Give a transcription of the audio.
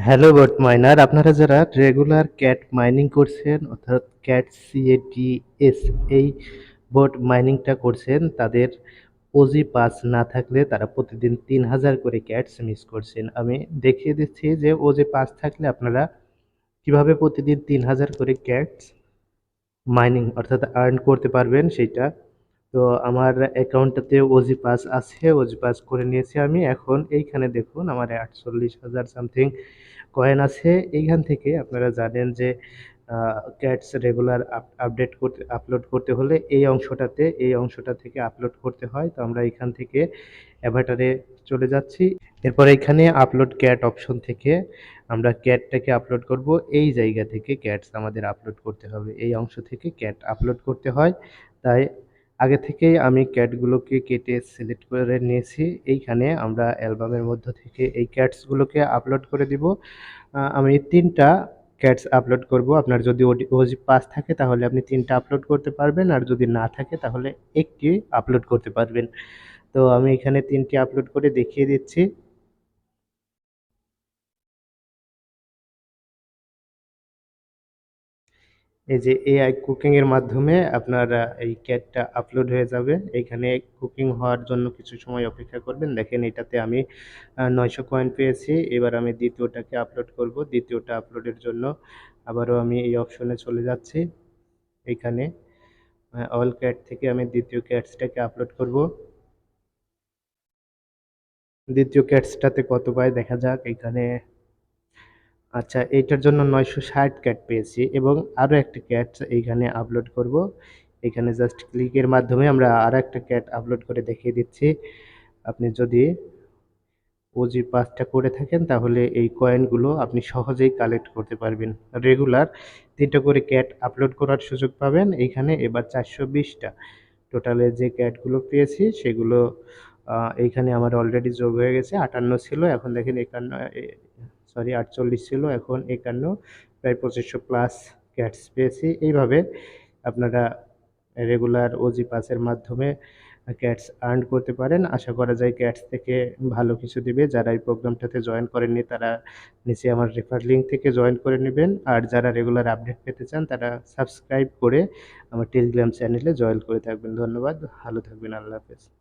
Hello বট minor, আপনারা যারা regular cat mining করছেন অর্থাৎ ক্যাট সিএটিএস এই বট মাইনিংটা করছেন তাদের ওজি পাস না থাকলে তারা প্রতিদিন ৩,০০০ করে ক্যাটস মিস করছেন। আমি দেখিয়ে দিচ্ছি যে ওজি পাস থাকলে আপনারা কিভাবে প্রতিদিন ৩,০০০ করে ক্যাটস মাইনিং অর্থাৎ আর্ন করতে পারবেন সেইটা। তো আমার অ্যাকাউন্টটাতে ওজি পাস আছে, ওজি পাস করে নিয়েছি আমি। এখন এইখানে দেখুন আমার ৪৮,০০০ সামথিং কয়েন আছে। এইখান থেকে আপনারা জানেন যে ক্যাটস রেগুলার আপডেট করতে আপলোড করতে হলে এই অংশটা থেকে আপলোড করতে হয়। তো আমরা এখান থেকে অ্যাভাটারে চলে যাচ্ছি। এরপর এখানে আপলোড ক্যাট অপশন থেকে আমরা ক্যাটটাকে আপলোড করব। এই জায়গা থেকে ক্যাটস আমাদের আপলোড করতে হবে, এই অংশ থেকে ক্যাট আপলোড করতে হয়। তাই আগে থেকেই আমি ক্যাটগুলোকে কেটে সিলেক্ট করে নিয়েছি। এইখানে আমরা অ্যালবামের মধ্য থেকে এই ক্যাটসগুলোকে আপলোড করে দিব। আমি ৩টা ক্যাটস আপলোড করব। আপনার যদি ওজি পাস থাকে তাহলে আপনি ৩টা আপলোড করতে পারবেন, আর যদি না থাকে তাহলে ১টি আপলোড করতে পারবেন। তো আমি এখানে ৩টি আপলোড করে দেখিয়ে দিচ্ছি। এই যে এআই কুকিং এর মাধ্যমে আপনার এই ক্যাটটা আপলোড হয়ে যাবে। এইখানে কুকিং হওয়ার জন্য কিছু সময় অপেক্ষা করবেন। দেখেন এটাতে আমি ৯০০ কয়েন পেয়েছি। এবার আমি দ্বিতীয়টাকে আপলোড করব। দ্বিতীয়টা আপলোডের জন্য আবারও আমি এই অপশনে চলে যাচ্ছি। এইখানে অল ক্যাট থেকে আমি দ্বিতীয় ক্যাটসটাকে আপলোড করব। দ্বিতীয় ক্যাটসটাতে কত পাই দেখা যাক। এখানে আচ্ছা, এইটার জন্য ৯৬০ ক্যাট পেয়েছি এবং আরও একটা ক্যাট এইখানে আপলোড করব। এখানে জাস্ট ক্লিকের মাধ্যমে আমরা আরেকটা ক্যাট আপলোড করে দেখিয়ে দিচ্ছি। আপনি যদি ওজি পাসটা করে থাকেন তাহলে এই কয়েনগুলো আপনি সহজেই কালেক্ট করতে পারবেন। রেগুলার ৩টা করে ক্যাট আপলোড করার সুযোগ পাবেন এইখানে। এবার ৪২০টা টোটালে যে ক্যাটগুলো পেয়েছি সেগুলো এইখানে আমার অলরেডি যোগ হয়ে গেছে। ৫৮ ছিল, এখন দেখেন ৪৮ ছিল, এখন ৫১, প্রায় ২৫০০ প্লাস ক্যাটস পেয়েছি। এইভাবে আপনারা রেগুলার ওজি পাসের মাধ্যমে ক্যাটস আর্ন করতে পারেন। আশা করা যায় ক্যাটস থেকে ভালো কিছু দিবে। যারা এই প্রোগ্রামটাতে জয়েন করেননি তারা নিচে আমার রেফার লিঙ্ক থেকে জয়েন করে নেবেন। আর যারা রেগুলার আপডেট পেতে চান তারা সাবস্ক্রাইব করে আমার টেলিগ্রাম চ্যানেলে জয়েন করে থাকবেন। ধন্যবাদ, ভালো থাকবেন, আল্লাহ হাফেজ।